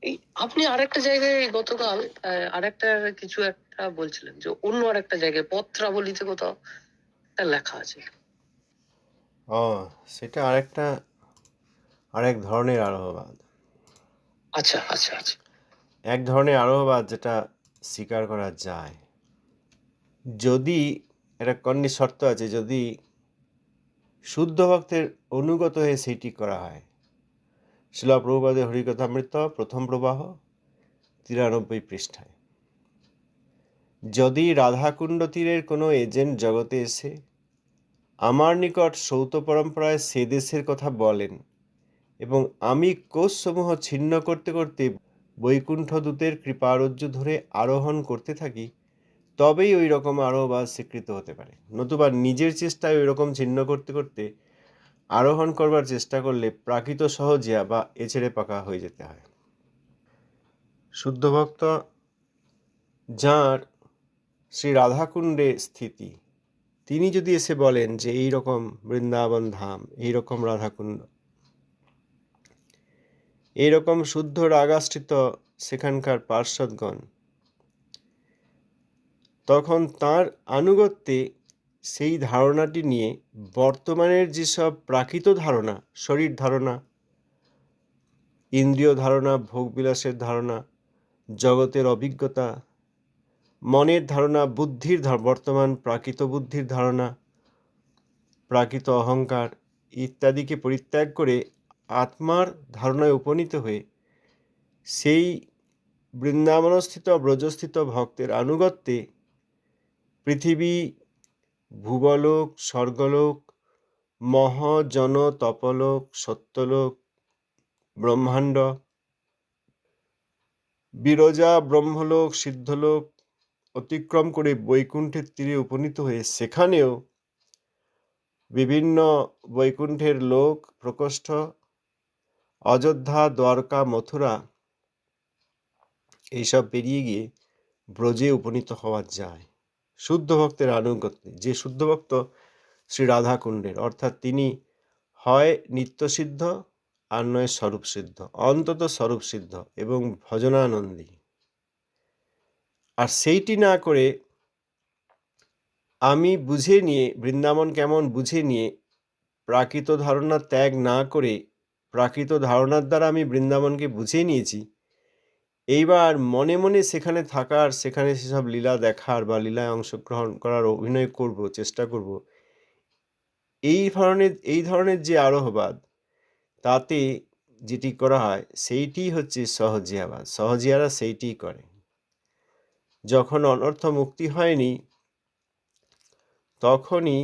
এই আপনি আরেকটা জায়গায় গতকাল আরেকটা কিছু একটা বলছিলেন যে অন্য আরেকটা জায়গায় পত্রাবলীতে কোথাও একটা লেখা আছে। ও, সেটা আরেক ধরনের আরোহবাদ। আচ্ছা আচ্ছা আচ্ছা। এক ধরনের আরোহবাদ যেটা স্বীকার করা যায়, যদি একটা শর্ত আছে, যদি শুদ্ধ ভক্তের অনুগত হয়ে সেইটি করা হয়। শিলা প্রভুপাদের হরিকথামৃত প্রথম প্রবাহ 93 পৃষ্ঠায়। যদি রাধাকুণ্ড তীরের কোনো এজেন্ট জগতে এসে আমার নিকট সৌত পরম্পরায় সে দেশের কথা বলেন এবং আমি কোষসমূহ ছিন্ন করতে করতে বৈকুণ্ঠ দূতের কৃপারজ্জু ধরে আরোহণ করতে থাকি, তবেই ওই রকম আরোহবাদ স্বীকৃত হতে পারে। নতুবা নিজের চেষ্টায় ওই রকম ছিন্ন করতে করতে আরোহণ করবার চেষ্টা করলে প্রাকৃত সহজিয়া বা এছেড়ে পাকা হয়ে যেতে হয়। শুদ্ধ ভক্ত যাঁর শ্রী রাধাকুণ্ডে স্থিতি, তিনি যদি এসে বলেন যে এই রকম বৃন্দাবন ধাম, এই রকম রাধাকুণ্ড, এইরকম শুদ্ধ রাগাশ্রিত সেখানকার পার্ষদগণ, তখন তার আনুগত্যে সেই ধারণাটি নিয়ে বর্তমানের যেসব প্রাকৃত ধারণা, শরীর ধারণা, ইন্দ্রিয় ধারণা, ভোগবিলাসের ধারণা, জগতের অভিজ্ঞতা, মনের ধারণা, বুদ্ধির বর্তমান প্রাকৃত বুদ্ধির ধারণা, প্রাকৃত অহংকার ইত্যাদিকে পরিত্যাগ করে আত্মার ধারণায় উপনীত হয়ে সেই বৃন্দাবনস্থিত ব্রজস্থিত ভক্তের আনুগত্যে পৃথিবী, ভূবলোক, স্বর্গলোক, মহাজন তপলোক, সত্যলোক, ব্রহ্মাণ্ড, বিরজা, ব্রহ্মলোক, সিদ্ধলোক অতিক্রম করে বৈকুণ্ঠের তীরে উপনীত হয়ে সেখানেও বিভিন্ন বৈকুণ্ঠের লোক, প্রকোষ্ঠ, অযোধ্যা, দ্বারকা, মথুরা এইসব পেরিয়ে গিয়ে ব্রজে উপনীত হওয়া যায় শুদ্ধ ভক্তের আনুগত্যে। যে শুদ্ধ ভক্ত শ্রী রাধাকুণ্ডের, অর্থাৎ তিনি হয় নিত্যসিদ্ধ আর নয় স্বরূপসিদ্ধ, অন্তত স্বরূপসিদ্ধ এবং ভজনানন্দী। আর সেইটি না করে আমি বুঝে নিয়ে, বৃন্দাবন কেমন বুঝে নিয়ে, প্রাকৃত ধারণা ত্যাগ না করে প্রাকৃত ধারণার দ্বারা আমি বৃন্দাবনকে বুঝে নিয়েছি, এইবার মনে মনে সেখানে থাকার, সেখানে সেসব লীলা দেখার বা লীলায় অংশগ্রহণ করার অভিনয় করব, চেষ্টা করব, এই ধরনের যে আরোহবাদ, তাতে যেটি করা হয় সেইটি হচ্ছে সহজিয়াবাদ। সহজিয়ারা সেইটি করে। যখন অনর্থ মুক্তি হয়নি, তখনই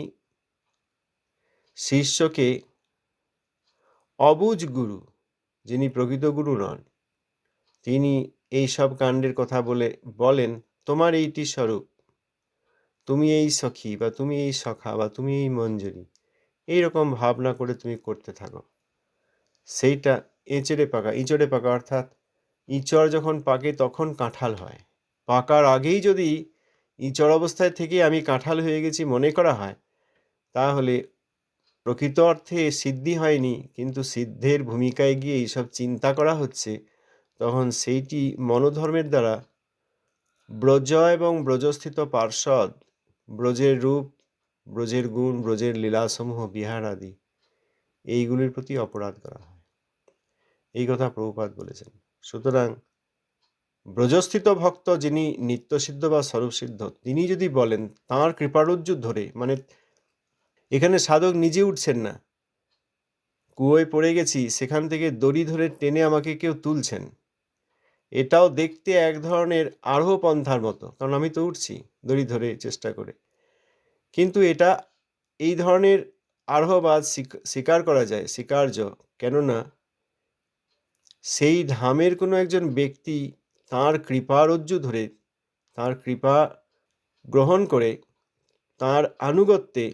শিষ্যকে অবুঝ গুরু, যিনি প্রকৃত গুরু নন, তিনি এই সব কাণ্ডের কথা বলেন তোমার এইটি স্বরূপ, তুমি এই সখী বা তুমি এই সখা বা তুমি এই মঞ্জরি, এইরকম ভাবনা করে তুমি করতে থাকো। সেইটা ইঁচড়ে পাকা অর্থাৎ ইঁচড় যখন পাকে তখন কাঁঠাল হয়। পাকার আগেই যদি ইঁচড় অবস্থায় থেকে আমি কাঁঠাল হয়ে গেছি মনে করা হয়, তাহলে প্রকৃত অর্থে সিদ্ধি হয়নি, কিন্তু সিদ্ধের ভূমিকায় গিয়ে এইসব চিন্তা করা হচ্ছে, তখন সেইটি মনোধর্মের দ্বারা ব্রজ এবং ব্রজস্থিত পার্ষদ, ব্রজের রূপ, ব্রজের গুণ, ব্রজের লীলাসমূহ, বিহার আদি এইগুলির প্রতি অপরাধ করা হয়। এই কথা প্রভুপাদ বলেছেন। সুতরাং ব্রজস্থিত ভক্ত যিনি নিত্যসিদ্ধ বা স্বরূপসিদ্ধ, তিনি যদি বলেন তাঁর কৃপারজ্জু ধরে, মানে এখানে সাধক নিজে উঠছেন না, কুয়োয় পড়ে গেছি, সেখান থেকে দড়ি ধরে টেনে আমাকে কেউ তুলছেন, এটাও দেখতে এক ধরনের আরোহ পন্থার মতো, কারণ আমি তো উঠছি দড়ি ধরে চেষ্টা করে। কিন্তু এটা এই ধরনের আরোহবাদ স্বীকার করা যায়, স্বীকার্য, কেননা সেই ধামের কোনো একজন ব্যক্তি তাঁর কৃপারজ্জু ধরে, তাঁর কৃপা গ্রহণ করে, তাঁর আনুগত্যে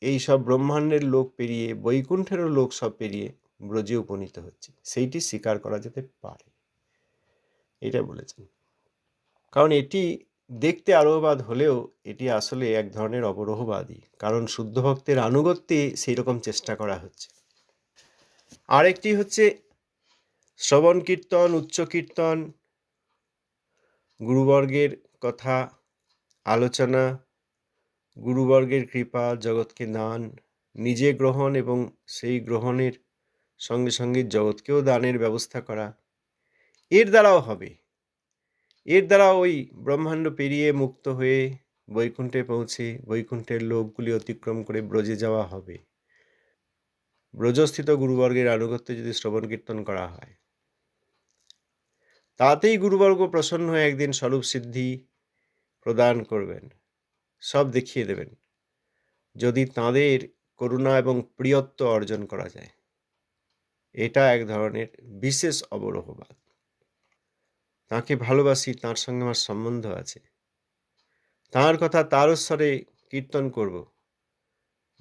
এই সব ব্রহ্মাণ্ডের লোক পেরিয়ে, বৈকুণ্ঠেরও লোক সব পেরিয়ে ব্রজে উপনীত হচ্ছে, সেইটি স্বীকার করা যেতে পারে, এটা বলেছেন। কারণ এটি দেখতে আরোহবাদ হলেও এটি আসলে এক ধরনের অবরোহবাদী, কারণ শুদ্ধ ভক্তের আনুগত্যে সেই রকম চেষ্টা করা হচ্ছে। আরেকটি হচ্ছে শ্রবণ কীর্তন, উচ্চ কীর্তন, গুরুবর্গের কথা আলোচনা, গুরুবর্গের কৃপা, জগৎকে দান, নিজে গ্রহণ এবং সেই গ্রহণের সঙ্গে সঙ্গে জগৎকেও দানের ব্যবস্থা করা, এর দ্বারাও হবে। এর দ্বারা ওই ব্রহ্মাণ্ড পেরিয়ে মুক্ত হয়ে বৈকুণ্ঠে পৌঁছে বৈকুণ্ঠের লোকগুলি অতিক্রম করে ব্রজে যাওয়া হবে। ব্রজস্থিত গুরুবর্গের আনুগত্যে যদি শ্রবণ কীর্তন করা হয়, তাতেই গুরুবর্গ প্রসন্ন হয়ে একদিন স্বরূপ সিদ্ধি প্রদান করবেন, সব দেখিয়ে দেবেন, যদি তাঁদের করুণা এবং প্রিয়ত্ব অর্জন করা যায়। এটা এক ধরনের বিশেষ অবরোহবাদ। তাঁকে ভালোবাসি, তাঁর সঙ্গে আমার সম্বন্ধ আছে, তাঁর কথা তারস্বরে কীর্তন করব।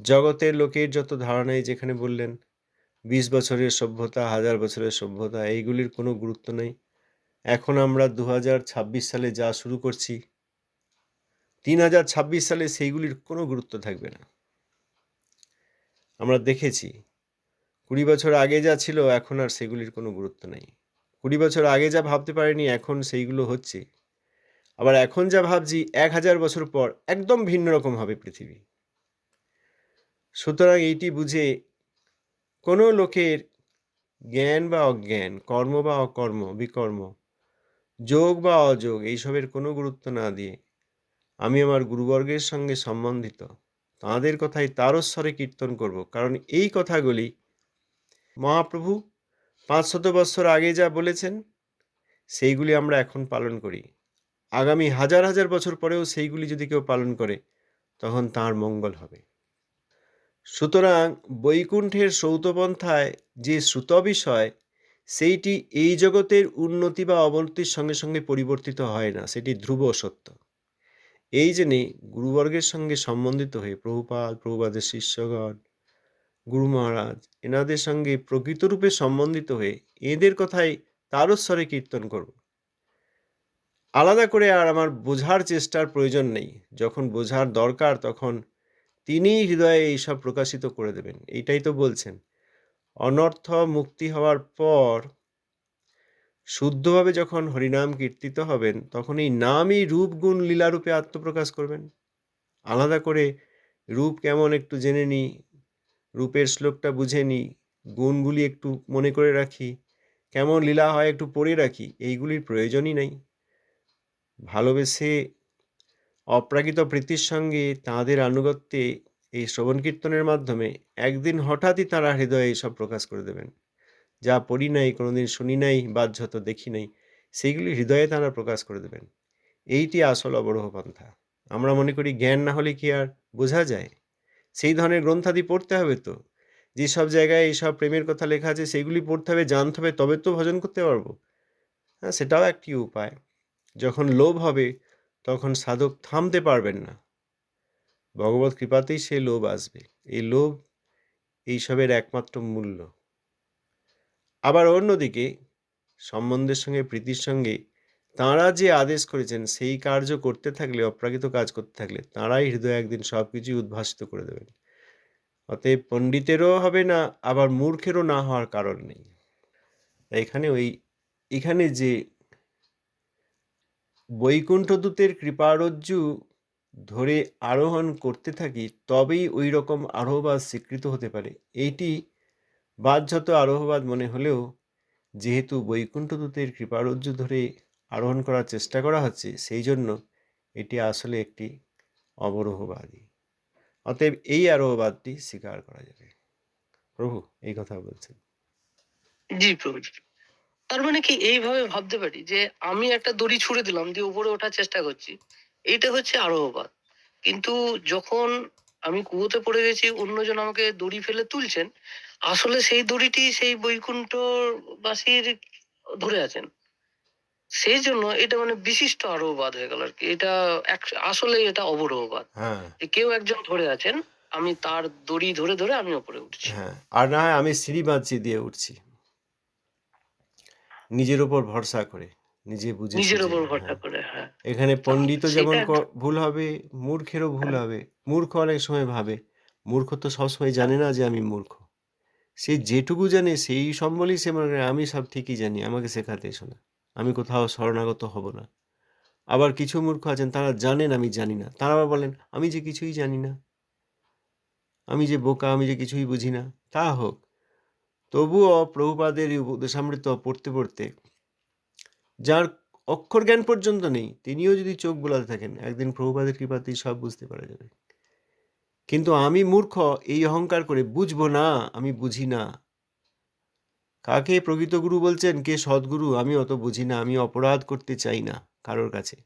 জগতের লোকের যত ধারণাই যেখানে বললেন 20 বছরের সভ্যতা, 1000 বছরের সভ্যতা, এইগুলির কোনো গুরুত্ব নেই। এখন আমরা 2026 সালে যা শুরু করছি, 3026 সালে সেইগুলির কোনো গুরুত্ব থাকবে না। আমরা দেখেছি 20 বছর আগে যা ছিল এখন আর সেগুলির কোনো গুরুত্ব নেই। 20 বছর আগে যা ভাবতে পারিনি এখন সেইগুলো হচ্ছে। আবার এখন যা ভাবছি 1000 বছর পর একদম ভিন্ন রকম হবে পৃথিবী। সুতরাং এইটি বুঝে কোনো লোকের জ্ঞান বা অজ্ঞান, কর্ম বা অকর্ম, বিকর্ম, যোগ বা অযোগ, এইসবের কোনো গুরুত্ব না দিয়ে আমি আমার গুরুবর্গের সঙ্গে সম্বন্ধিত তাঁদের কথাই তারস্বরে কীর্তন করব। কারণ এই কথাগুলি মহাপ্রভু 500 বছর আগে যা বলেছেন সেইগুলি আমরা এখন পালন করি। আগামী হাজার হাজার বছর পরেও সেইগুলি যদি কেউ পালন করে তখন তাঁর মঙ্গল হবে। সুতরাং বৈকুণ্ঠের সৌতপন্থায় যে শ্রুত বিষয়, সেইটি এই জগতের উন্নতি বা অবনতির সঙ্গে সঙ্গে পরিবর্তিত হয় না, সেটি ধ্রুব সত্য। এই জন্যে গুরুবর্গের সঙ্গে সম্বন্ধিত হয়ে প্রভুপাদের শিষ্যগণ, গুরু মহারাজ, এনাদের সঙ্গে প্রকৃতরূপে সম্বন্ধিত হয়ে এদের কথাই তারস্বরে কীর্তন করব। আলাদা করে আর আমার বোঝার চেষ্টার প্রয়োজন নেই। যখন বোঝার দরকার তখন তিনিই হৃদয়ে এইসব প্রকাশিত করে দেবেন। এইটাই তো বলছেন, অনর্থ মুক্তি হওয়ার পর শুদ্ধভাবে যখন হরিনাম কীর্তিত হবেন তখন এই নামই রূপ গুণ লীলারূপে আত্মপ্রকাশ করবেন। আলাদা করে রূপ কেমন একটু জেনে নিই, রূপের শ্লোকটা বুঝে নিই, গুণগুলি একটু মনে করে রাখি, কেমন লীলা হয় একটু পড়ে রাখি, এইগুলির প্রয়োজনই নেই। ভালোবেসে অপ্রাকৃত প্রীতির সঙ্গে তাঁদের আনুগত্যে এই শ্রবণ কীর্তনের মাধ্যমে একদিন হঠাৎই তাঁরা হৃদয়ে এইসব প্রকাশ করে দেবেন। যা পড়ি নাই, কোনোদিন শুনি নাই, বাহ্যত দেখি নাই, সেইগুলি হৃদয়ে তাঁরা প্রকাশ করে দেবেন। এইটি আসল অবরোহ পন্থা। আমরা মনে করি জ্ঞান না হলে কি আর বোঝা যায়? সেই ধরনের গ্রন্থাদি পড়তে হবে তো। যেসব জায়গায় এইসব প্রেমের কথা লেখা আছে সেইগুলি পড়তে হবে, জানতে হবে, তবে তো ভজন করতে পারবো। হ্যাঁ, সেটাও একটি উপায়। যখন লোভ হবে তখন সাধক থামতে পারবেন না। ভগবত কৃপাতেই সে লোভ আসবে। এই লোভ এইসবের একমাত্র মূল্য। আবার অন্যদিকে সম্বন্ধের সঙ্গে প্রীতির সঙ্গে তাঁরা যে আদেশ করেছেন সেই কার্য করতে থাকলে, অপ্রাকৃত কাজ করতে থাকলে তাঁরাই হৃদয়ে একদিন সবকিছু উদ্ভাসিত করে দেবেন। অতএব পণ্ডিতেরও হবে না, আবার মূর্খেরও না হওয়ার কারণ নেই। এখানে যে বৈকুণ্ঠদূতের কৃপারজ্জু ধরে আরোহণ করতে থাকি তবেই ওই রকম আরোহবাদ স্বীকৃত হতে পারে, এইটি বাহ্যত আরোহবাদ মনে হলেও যেহেতু বৈকুণ্ঠদূতের কৃপারজ্জু ধরে আরোহণ করার চেষ্টা করা হচ্ছে সেই জন্য এটি আসলে একটি অবরোহবাদী। অতএব এই আরোহবাদটি স্বীকার করা যাবে। প্রভু এই কথা বলছেন। জি প্রভু। তার মানে কি এইভাবে ভাবতে পারি যে আমি একটা দড়ি ছুঁড়ে দিলাম দিয়ে উপরে ওঠার চেষ্টা করছি, এইটা হচ্ছে আরোহবাদ। কিন্তু যখন আমি কুয়োতে পড়ে গেছি, অন্যজন আমাকে দড়ি ফেলে তুলছেন, আসলে সেই দড়িটি সেই বৈকুণ্ঠবাসীর ধরে আছেন। সেই জন্য এটা মানে বিশিষ্ট আরোহবাদ হয়ে গেল আর কি। এটা আসলে এটা অবরোহবাদ। হ্যাঁ, যে কেউ একজন ধরে আছেন, আমি তার দড়ি ধরে ধরে আমি ওপরে উঠছি। হ্যাঁ, আর না হয় আমি সিঁড়ি বাঁচিয়ে দিয়ে উঠছি নিজের উপর ভরসা করে, নিজে বুঝে নিজের সুঝে। উপর ভরসা হ্যাঁ, করে, হ্যাঁ। এখানে পণ্ডিতও যেমন সেটা ভুল হবে, মূর্খেরও ভুল হ্যাঁ, হবে। মূর্খ অনেক সময় ভাবে, মূর্খ তো সবসময় জানে না যে আমি মূর্খ। সে যেটুকু জানে সেই সম্বলেই সে মনে করে আমি সব ঠিকই জানি, আমাকে শেখাতে এসো না, আমি কোথাও শরণাগত হব না। আবার কিছু মূর্খ আছেন, তারা জানেন আমি জানি না, তারা আবার বলেন আমি যে কিছুই জানি না, আমি যে বোকা, আমি যে কিছুই বুঝি না। তা হোক, তবুও প্রভুপাদের এই উপদেশামৃত পড়তে পড়তে যার অক্ষর জ্ঞান পর্যন্ত নেই, তিনিও যদি চোখ বোলাতে থাকেন, একদিন প্রভুপাদের কৃপাতেই সব বুঝতে পারা যাবে। কিন্তু আমি মূর্খ এই অহংকার করে বুঝবো না, আমি বুঝি না। কাকে প্রকৃত গুরু বলছেন, কে সদ্গুরু আমি অত বুঝি না, আমি অপরাধ করতে চাই না কারোর কাছে।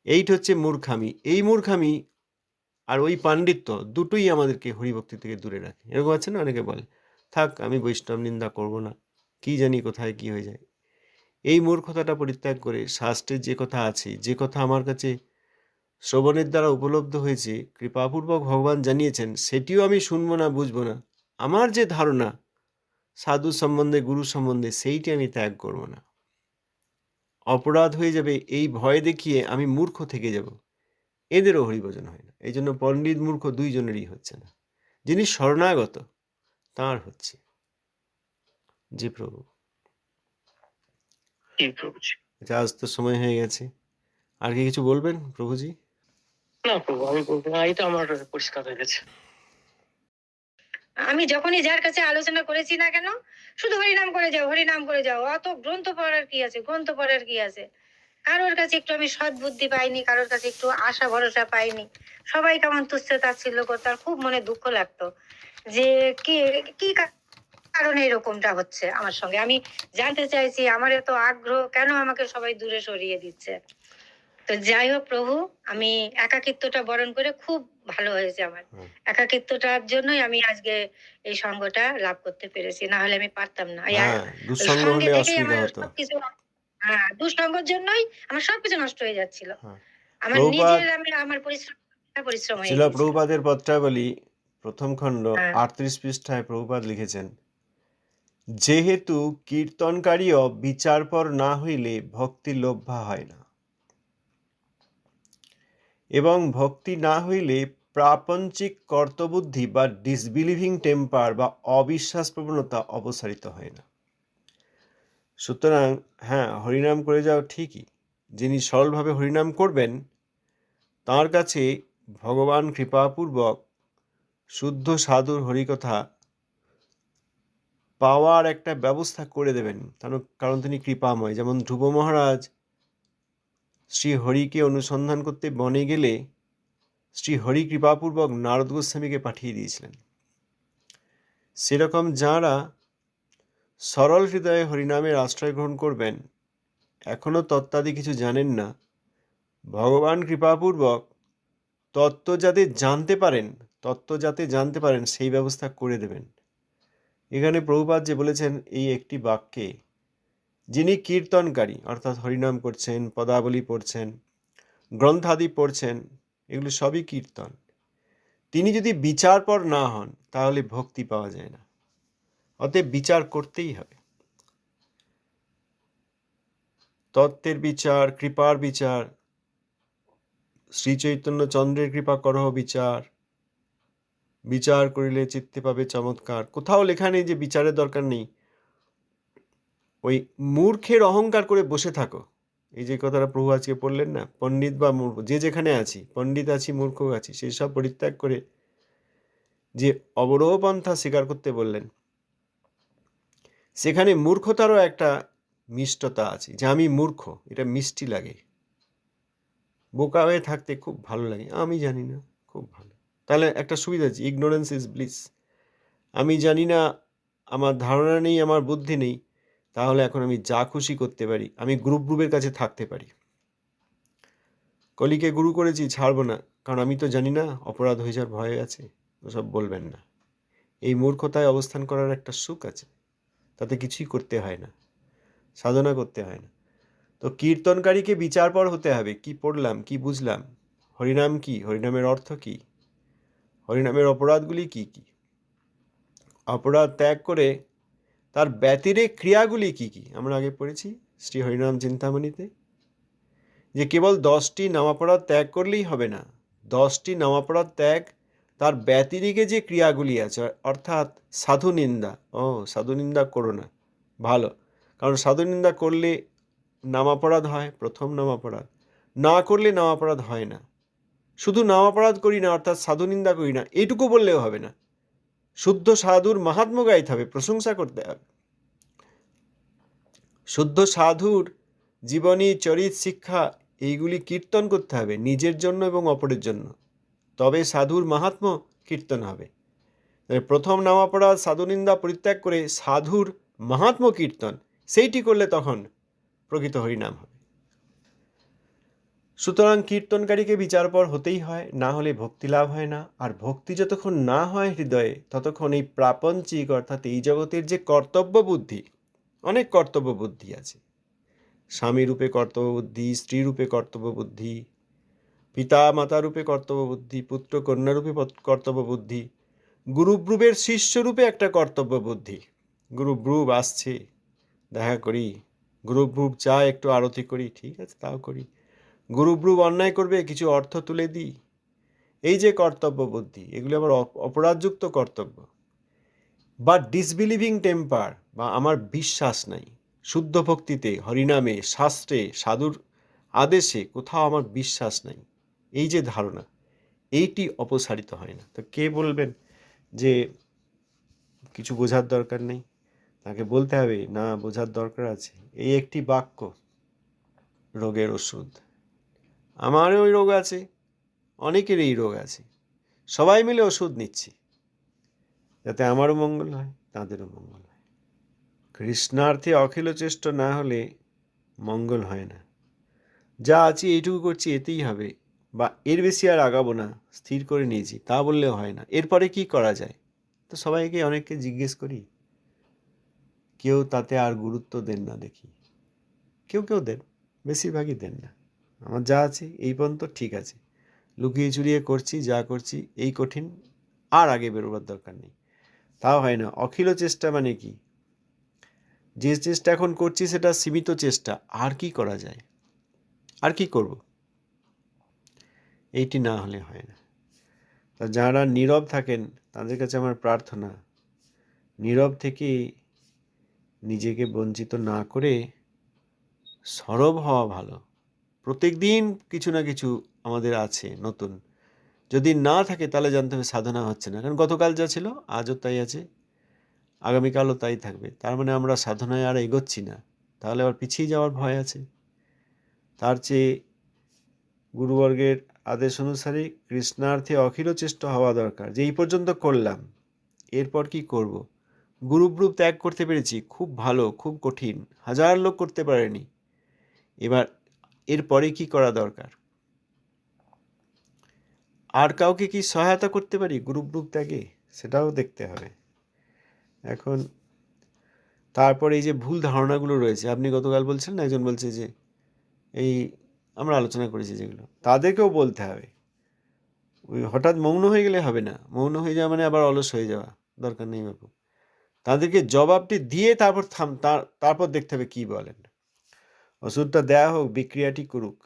এইটা হচ্ছে মূর্খামি। এই মূর্খামি আর ওই পাণ্ডিত্য দুটোই আমাদেরকে হরিভক্তি থেকে দূরে রাখে। এরকম আছে না, অনেকে বলে থাক আমি বৈষ্ণব নিন্দা করব না, কি জানি কোথায় কি হয়ে যায়। এই মূর্খতাটা পরিত্যাগ করে শাস্ত্রের যে কথা আছে, যে কথা আমার কাছে শ্রবণের দ্বারা উপলব্ধ হয়েছে, কৃপাপূর্বক ভগবান জানিয়েছেন, সেটিও আমি শুনবো না, বুঝবো না। আমার যে ধারণা সাধু সম্বন্ধে, গুরু সম্বন্ধে, সেইটি আমি ত্যাগ করব না। অপরাধ হয়ে যাবে এই ভয় দেখিয়ে আমি মূর্খ থেকে যাব, এদেরও হরিভজন হয় না। এই জন্য পণ্ডিত মূর্খ দুইজনেরই হচ্ছে না, যিনি শরণাগত তাঁর হচ্ছে। জি প্রভু। জি প্রভুজি। আচ্ছা, আজ তো সময় হয়ে গেছে, আর কি কিছু বলবেন প্রভুজি? না প্রভু, আমি বলবো না, এটা আমার পরিষ্কার হয়ে গেছে। আমি যখনই যার কাছে আলোচনা করেছি না কেন, শুধু হরিনাম করে যাও, হরিনাম করে যাও, অত গ্রন্থ পড়ার কি আছে, গ্রন্থ পড়ার কি আছে। কারোর কাছে একটু আমি সৎ বুদ্ধি পাইনি, কারোর কাছে একটু আশা ভরসা পাইনি। সবাই কেমন তুচ্ছ তাচ্ছিল্য করতো, আর খুব মনে দুঃখ লাগতো যে কি কি কারণে এরকমটা হচ্ছে আমার সঙ্গে। আমি জানতে চাইছি আমার এত আগ্রহ কেন আমাকে সবাই দূরে সরিয়ে দিচ্ছে। তো যাই হোক প্রভু, আমি একাকিত্বটা বরণ করে খুব ভালো হয়েছে আমার। একাকিত্বটার জন্যই আমি আজকে এই সঙ্গটা লাভ করতে পেরেছি, না হলে আমি পারতাম না। হ্যাঁ, দুঃসঙ্গ সঙ্গে হলে থেকেই অসুবিধা আমার হতো। সবকিছু, হ্যাঁ, দুঃসঙ্গের জন্যই আমার সবকিছু নষ্ট হয়ে যাচ্ছিল। হ্যাঁ, আমার প্রভুপাদ, নিজের আমার পরিশ্রম হয়ে ছিল গিয়েছিল। প্রভুপাদের পত্রাবলী প্রথম খণ্ড হ্যাঁ 38 পৃষ্ঠায় প্রভুপাদ লিখেছেন, যেহেতু কীর্তনকারীও বিচারপর না হইলে ভক্তি লভ্যা হয় না, এবং ভক্তি না হইলে প্রাপঞ্চিক কর্তবুদ্ধি বা ডিসবিলিভিং টেম্পার বা অবিশ্বাস প্রবণতা অপসারিত হয় না। সুতরাং হ্যাঁ, হরিনাম করে যাও ঠিকই, যিনি সরলভাবে হরিনাম করবেন তাঁর কাছে ভগবান কৃপাপূর্বক শুদ্ধ সাধুর হরিকথা পাওয়ার একটা ব্যবস্থা করে দেবেন, কারণ তিনি কৃপাময়। যেমন ধ্রুব মহারাজ শ্রী হরিকে অনুসন্ধান করতে বনে গেলে শ্রী হরি কৃপাপূর্বক নারদ গোস্বামীকে পাঠিয়ে দিয়েছিলেন। সেরকম যাঁরা সরল হৃদয়ে হরিনামের আশ্রয় গ্রহণ করবেন, এখনও তত্ত্বাদি কিছু জানেন না, ভগবান কৃপাপূর্বক তত্ত্ব যাতে জানতে পারেন সেই ব্যবস্থা করে দেবেন। এখানে প্রভুপাদ যে বলেছেন এই একটি বাক্যে, যিনি কীর্তনকারী অর্থাৎ হরিনাম করছেন, পদাবলী পড়ছেন, গ্রন্থাদি পড়ছেন, এগুলো সবই কীর্তন, তিনি যদি বিচারপর না হন তাহলে ভক্তি পাওয়া যায় না। অতএব বিচার করতেই হবে, তত্ত্বের বিচার, কৃপার বিচার, শ্রী চৈতন্য চন্দ্রের কৃপা করহ বিচার, বিচার করিলে চিত্তে পাবে চমৎকার। কোথাও লেখা নেই যে বিচারের দরকার নেই। ওই মূর্খের অহংকার করে বসে থাকো, এই যে কথাটা প্রভু আজকে পড়লেন না, পণ্ডিত বা মূর্খ যে যেখানে আছি, পণ্ডিত আছি মূর্খ আছি, সেই সব পরিত্যাগ করে যে অবরোহ পন্থা স্বীকার করতে বললেন, সেখানে মূর্খতারও একটা মিষ্টতা আছে, যে আমি মূর্খ, এটা মিষ্টি লাগে। বোকা হয়ে থাকতে খুব ভালো লাগে, আমি জানি না, খুব ভালো। তাহলে একটা সুবিধা আছে, ইগনোরেন্স ইজ ব্লিস। আমি জানি না, আমার ধারণা নেই, আমার বুদ্ধি নেই, তাহলে এখন আমি যা খুশি করতে পারি, আমি গ্রুপের কাছে থাকতে পারি। কলিকে গুরু করেছি, ছাড়বো না, কারণ আমি তো জানি না, অপরাধ হয়ে যাওয়ার ভয় আছে, ওসব বলবেন না। এই মূর্খতায় অবস্থান করার একটা সুখ আছে, তাতে কিছুই করতে হয় না, সাধনা করতে হয় না। তো কীর্তনকারীকে বিচারপর হতে হবে, কি পড়লাম, কি বুঝলাম, হরিনাম কি, হরিনামের অর্থ কি, হরিনামের অপরাধগুলি কি কি, অপরাধ ত্যাগ করে তার ব্যতিরেক ক্রিয়াগুলি কি কি। আমরা আগে পড়েছি শ্রী হরিনাম চিন্তামণিতে, যে কেবল 10টি নামাপরাধ ত্যাগ করলেই হবে না, 10টি নামাপরাধ ত্যাগ তার ব্যতিরেকে যে ক্রিয়াগুলি আছে, অর্থাৎ সাধু নিন্দা, সাধু নিন্দা করো না, ভালো, কারণ সাধু নিন্দা করলে নামাপরাধ হয়, প্রথম নামাপরাধ, না করলে নামাপরাধ হয় না। শুধু নামাপরাধ করি না অর্থাৎ সাধু নিন্দা করি না এইটুকু বললেও হবে না, শুদ্ধ সাধুর মাহাত্ম্য গাইতে হবে, প্রশংসা করতে হবে। শুদ্ধ সাধুর জীবনী, চরিত, শিক্ষা এইগুলি কীর্তন করতে হবে নিজের জন্য এবং অপরের জন্য, তবে সাধুর মাহাত্ম্য কীর্তন হবে। প্রথম নামাপরাধ সাধু নিন্দা পরিত্যাগ করে সাধুর মাহাত্ম্য কীর্তন, সেইটি করলে তখন প্রকৃত হরিনাম হবে। সুতরাং কীর্তনকারীকে বিচারপর হতেই হয়, না হলে ভক্তি লাভ হয় না। আর ভক্তি যতক্ষণ না হয় হৃদয়ে, ততক্ষণ এই প্রাপঞ্চিক অর্থাৎ এই জগতের যে কর্তব্য বুদ্ধি, অনেক কর্তব্য বুদ্ধি আছে, স্বামী রূপে কর্তব্য বুদ্ধি, স্ত্রী রূপে কর্তব্য বুদ্ধি, পিতা মাতা রূপে কর্তব্য বুদ্ধি, পুত্র কন্যা রূপে কর্তব্য বুদ্ধি, গুরুব্রুবের শিষ্য রূপে একটা কর্তব্য বুদ্ধি। গুরুব্রুব আসছে, দেখা করি, গুরুব্রুব চায় একটু আরতি করি, ঠিক আছে তাও করি। গুরুব্রুব অন্যায় করবে, কিছু অর্থ তুলে দিই। এই যে কর্তব্য বুদ্ধি, এগুলো আবার অপরাধযুক্ত কর্তব্য। বা ডিসবিলিভিং টেম্পার, বা আমার বিশ্বাস নাই, শুদ্ধ ভক্তিতে, হরিনামে, শাস্ত্রে, সাধুর আদেশে কোথাও আমার বিশ্বাস নাই, এই যে ধারণা, এইটি অপসারিত হয় না। তো কে বলবেন যে কিছু বোঝার দরকার নেই? তাকে বলতে হবে না, বোঝার দরকার আছে। এই একটি বাক্য রোগের ওষুধ। আমারও ওই রোগ আছে, অনেকের এই রোগ আছে, সবাই মিলে ওষুধ নিচ্ছি যাতে আমারও মঙ্গল হয়, তাদেরও মঙ্গল হয়। কৃষ্ণার্থে অখিল চেষ্ট না হলে মঙ্গল হয় না। যা আছি এইটুকু করছি, এতেই হবে, বা এর বেশি আর আগাবো না, স্থির করে নিয়েছি, তা বললেও হয় না। এরপরে কি করা যায়? তো সবাইকে, অনেককে জিজ্ঞেস করি, কেউ তাতে আর গুরুত্ব দেন না দেখি। কেউ কেউ দেন, বেশিরভাগই দেন না। আমার যা আছে এই পর্যন্ত ঠিক আছে, লুকিয়ে চুরিয়ে করছি, যা করছি এই কঠিন, আর আগে বেরোবার দরকার নেই। তাও হয় না। অখিল চেষ্টা মানে কি? যে চেষ্টা এখন করছি সেটা সীমিত চেষ্টা, আর কি করা যায়, আর কি করব, এইটি না হলে হয় না। তা যারা নীরব থাকেন তাদের কাছে আমার প্রার্থনা, নীরব থেকে নিজেকে বঞ্চিত না করে সরব হওয়া ভালো। প্রত্যেক দিন কিছু না কিছু আমাদের আছে নতুন, যদি না থাকে তাহলে জানতে হবে সাধনা হচ্ছে না। কারণ গতকাল যা ছিল আজও তাই আছে, আগামীকালও তাই থাকবে। তার মানে আমরা সাধনায় আর এগোচ্ছি না, তাহলে আবার পিছিয়ে যাওয়ার ভয় আছে। তার চেয়ে গুরুবর্গের আদেশ অনুসারে কৃষ্ণার্থে অখিল চেষ্টা হওয়া দরকার, যে এই পর্যন্ত করলাম, এরপর কি করব। গুরুব্রুব ত্যাগ করতে পেরেছি, খুব ভালো, খুব কঠিন, হাজার লোক করতে পারেনি। এবার এরপরে কি করা দরকার? আর কাউকে কি সহায়তা করতে পারি গুরুব্রুব ত্যাগে, সেটাও দেখতে হবে। এখন তারপর এই যে ভুল ধারণাগুলো রয়েছে, আপনি গতকাল বলছেন না, একজন বলছে যে এই আমরা আলোচনা করেছি যেগুলো, তাদেরকেও বলতে হবে। ওই হঠাৎ মৌন হয়ে গেলে হবে না, মৌন হয়ে যাওয়া মানে আবার অলস হয়ে যাওয়া, দরকার নেই বাবু। তাদেরকে জবাবটি দিয়ে তারপর দেখতে হবে কি বলেন। ওষুধটা দেয়া হোক, বিক্রিয়াটি করুক,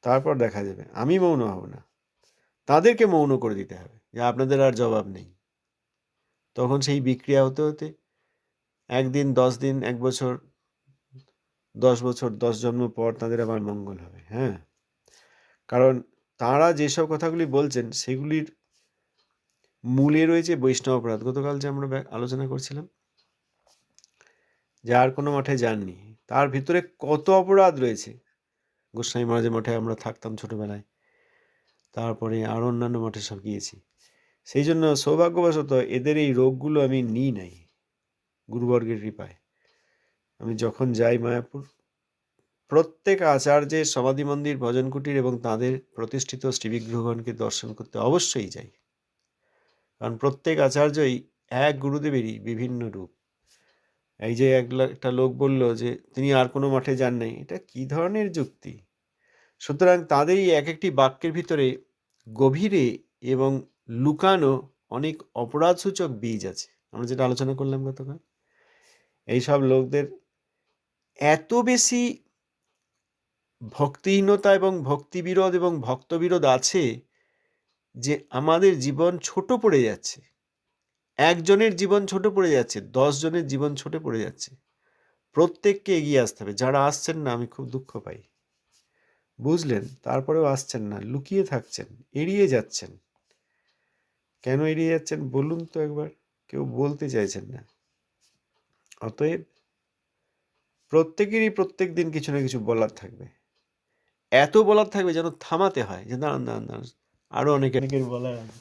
তারপর দেখা যাবে। আমি মৌন হব না, তাদেরকে মৌন করে দিতে হবে যে আপনাদের আর জবাব নেই। তখন সেই বিক্রিয়া হতে হতে 1 দিন, 10 দিন, 1 বছর, 10 বছর, 10 জন্ম পর তাদের আবার মঙ্গল হবে। হ্যাঁ, কারণ তারা যেসব কথাগুলি বলছেন সেগুলির মূলে রয়েছে বৈষ্ণব অপরাধ। গতকাল যে আমরা আলোচনা করছিলাম, যে আর কোনো মঠে যাননি, তার ভিতরে কত অপরাধ রয়েছে। গোস্বামী মহারাজের মঠে আমরা থাকতাম ছোটবেলায়, তারপরে আরও অন্যান্য মঠে সব গিয়েছি। সেই জন্য সৌভাগ্যবশত এদের এই রোগগুলো আমি নিই নাই, গুরুবর্গের কৃপায়। আমি যখন যাই মায়াপুর, প্রত্যেক আচার্যের সমাধি মন্দির, ভজন কুটির এবং তাদের প্রতিষ্ঠিত শ্রীবিগ্রহগণকে দর্শন করতে অবশ্যই যাই। কারণ প্রত্যেক আচার্যই এক গুরুদেবেরই বিভিন্ন রূপ। এই যে একটা লোক বলল যে তিনি আর কোনো মঠে যান নাই, এটা কি ধরনের যুক্তি? সুতরাং তাদেরই এক একটি বাক্যের ভিতরে গভীরে এবং লুকানো অনেক অপরাধসূচক বীজ আছে, আমরা যেটা আলোচনা করলাম গতকাল। এইসব লোকদের এত বেশি ভক্তিহীনতা এবং ভক্তিবিরোধ এবং ভক্তবিরোধ আছে যে আমাদের জীবন ছোট পড়ে যাচ্ছে, একজনের জীবন ছোট পড়ে যাচ্ছে, 10 জনের জীবন ছোট পড়ে যাচ্ছে। প্রত্যেককে এগিয়ে আসতে হবে। যারা আসছেন না আমি খুব দুঃখ পাই, বুঝলেন? তারপরেও আসছেন না, লুকিয়ে থাকছেন, এড়িয়ে যাচ্ছেন। কেন এড়িয়ে যাচ্ছেন বলুন তো একবার? কেউ বলতে চাইছেন না। অতএব প্রত্যেকেরই প্রত্যেক দিন কিছু না কিছু বলার থাকবে, এত বলার থাকবে যেন থামাতে হয়, যে দাঁড়ান দাঁড়ান দাঁড়ান, আরো অনেকের বলার আছে।